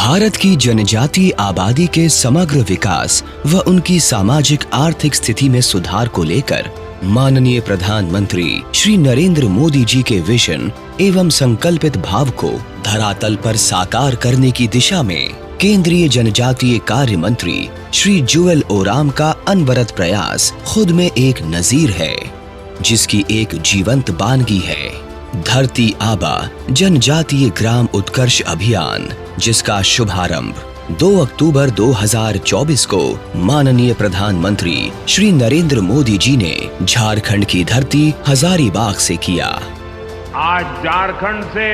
भारत की जनजातीय आबादी के समग्र विकास व उनकी सामाजिक आर्थिक स्थिति में सुधार को लेकर माननीय प्रधानमंत्री श्री नरेंद्र मोदी जी के विजन एवं संकल्पित भाव को धरातल पर साकार करने की दिशा में केंद्रीय जनजातीय कार्य मंत्री श्री जुएल ओराम का अनवरत प्रयास खुद में एक नजीर है, जिसकी एक जीवंत बानगी है धरती आबा जनजातीय ग्राम उत्कर्ष अभियान, जिसका शुभारंभ 2 अक्टूबर 2024 को माननीय प्रधानमंत्री श्री नरेंद्र मोदी जी ने झारखंड की धरती हजारीबाग से किया। आज झारखंड से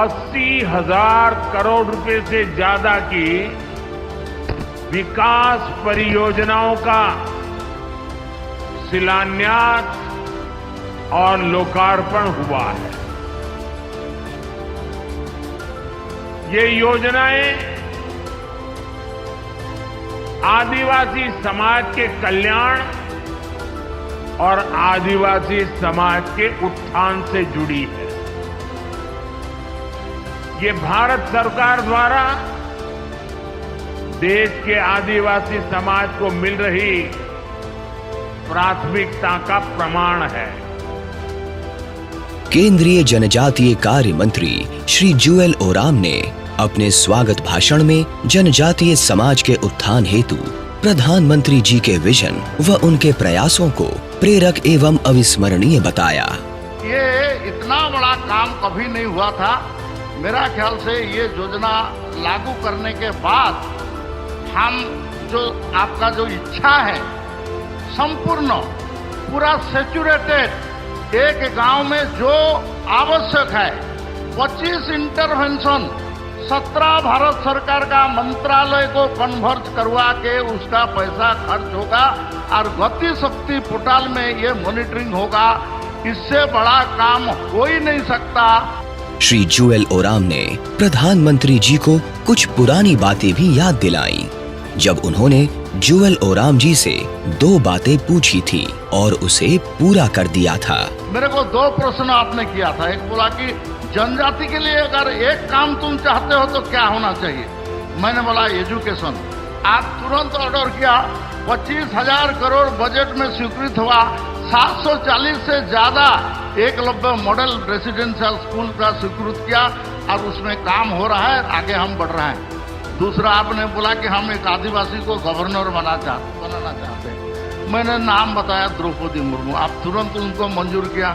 80,000 करोड़ रुपए से ज्यादा की विकास परियोजनाओं का शिलान्यास और लोकार्पण हुआ है। ये योजनाएं आदिवासी समाज के कल्याण और आदिवासी समाज के उत्थान से जुड़ी है। ये भारत सरकार द्वारा देश के आदिवासी समाज को मिल रही प्राथमिकता का प्रमाण है। केंद्रीय जनजातीय कार्य मंत्री श्री जुएल ओराम ने अपने स्वागत भाषण में जनजातीय समाज के उत्थान हेतु प्रधानमंत्री जी के विजन व उनके प्रयासों को प्रेरक एवं अविस्मरणीय बताया। ये इतना बड़ा काम कभी नहीं हुआ था। मेरा ख्याल से ये योजना लागू करने के बाद हम जो आपका जो इच्छा है संपूर्ण पूरा सेचुरेटेड एक गांव में जो आवश्यक है 25 इंटरवेंशन 17 भारत सरकार का मंत्रालय को कन्वर्ट करवा के उसका पैसा खर्च होगा और गति शक्ति पोर्टल में ये मॉनिटरिंग होगा। इससे बड़ा काम हो ही नहीं सकता। श्री जुएल ओराम ने प्रधानमंत्री जी को कुछ पुरानी बातें भी याद दिलाई, जब उन्होंने जुएल ओराम जी से 2 बातें पूछी थी और उसे पूरा कर दिया था। मेरे को 2 प्रश्न आपने किया था। एक बोला कि जनजाति के लिए अगर एक काम तुम चाहते हो तो क्या होना चाहिए। मैंने बोला एजुकेशन। आप तुरंत ऑर्डर किया। 25,000 करोड़ बजट में स्वीकृत हुआ। 740 से ज्यादा एकलव्य मॉडल रेसिडेंशियल स्कूल का स्वीकृत किया और उसमें काम हो रहा है, आगे हम बढ़ रहे हैं। दूसरा आपने बोला कि हम एक आदिवासी को गवर्नर बनाना चाहते हैं। मैंने नाम बताया द्रौपदी मुर्मू। आप तुरंत उनको मंजूर किया।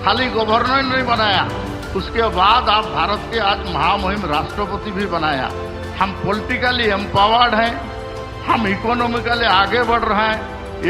खाली गवर्नर नहीं बनाया, उसके बाद आप भारत के आज महामहिम राष्ट्रपति भी बनाया। हम पॉलिटिकली एम्पावर्ड हैं, हम इकोनॉमिकली आगे बढ़ रहे हैं,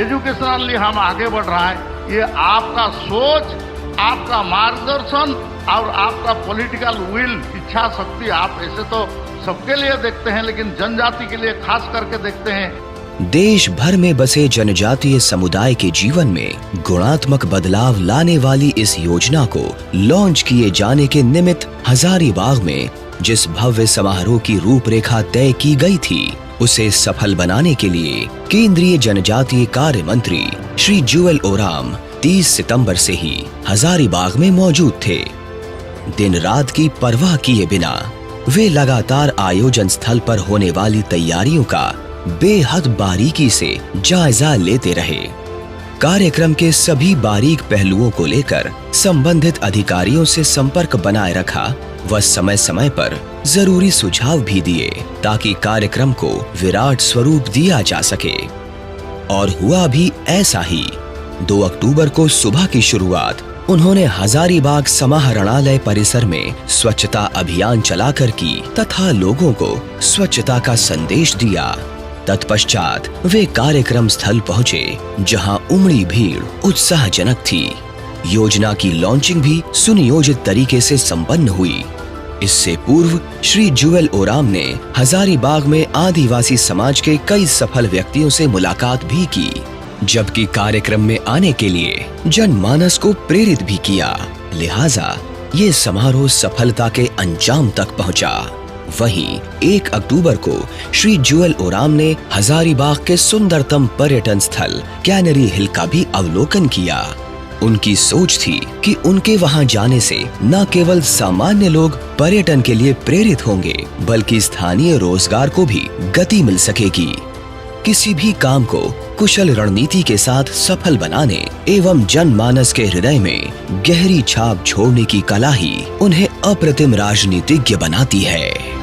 एजुकेशनली हम आगे बढ़ रहे हैं। ये आपका सोच, आपका मार्गदर्शन और आपका पॉलिटिकल विल, इच्छा शक्ति, आप ऐसे तो सबके लिए देखते हैं लेकिन जनजाति के लिए खास करके देखते हैं। देश भर में बसे जनजातीय समुदाय के जीवन में गुणात्मक बदलाव लाने वाली इस योजना को लॉन्च किए जाने के निमित्त हजारीबाग में जिस भव्य समारोह की रूपरेखा तय की गई थी, उसे सफल बनाने के लिए केंद्रीय जनजातीय कार्य मंत्री श्री जुएल ओराम 30 सितंबर से ही हजारीबाग में मौजूद थे। दिन रात की परवाह किए बिना वे लगातार आयोजन स्थल पर होने वाली तैयारियों का बेहद बारीकी से जायजा लेते रहे। कार्यक्रम के सभी बारीक पहलुओं को लेकर संबंधित अधिकारियों से संपर्क बनाए रखा व समय समय पर जरूरी सुझाव भी दिए ताकि कार्यक्रम को विराट स्वरूप दिया जा सके। और हुआ भी ऐसा ही। 2 अक्टूबर को सुबह की शुरुआत उन्होंने हजारीबाग समाहरणालय परिसर में स्वच्छता अभियान चलाकर की तथा लोगों को स्वच्छता का संदेश दिया। तत्पश्चात वे कार्यक्रम स्थल पहुँचे, जहां उमड़ी भीड़ उत्साहजनक थी। योजना की लॉन्चिंग भी सुनियोजित तरीके से संपन्न हुई। इससे पूर्व श्री जुएल ओराम ने हजारीबाग में आदिवासी समाज के कई सफल व्यक्तियों से मुलाकात भी की, जबकि कार्यक्रम में आने के लिए जनमानस को प्रेरित भी किया। लिहाजा ये समारोह सफलता के अंजाम तक पहुंचा। वहीं 1 अक्टूबर को श्री जुएल ओराम ने हजारीबाग के सुंदरतम पर्यटन स्थल कैनरी हिल का भी अवलोकन किया। उनकी सोच थी कि उनके वहां जाने से न केवल सामान्य लोग पर्यटन के लिए प्रेरित होंगे, बल्कि स्थानीय रोजगार को भी गति मिल सकेगी। किसी भी काम को कुशल रणनीति के साथ सफल बनाने एवं जनमानस के हृदय में गहरी छाप छोड़ने की कला ही उन्हें अप्रतिम राजनीतिज्ञ बनाती है।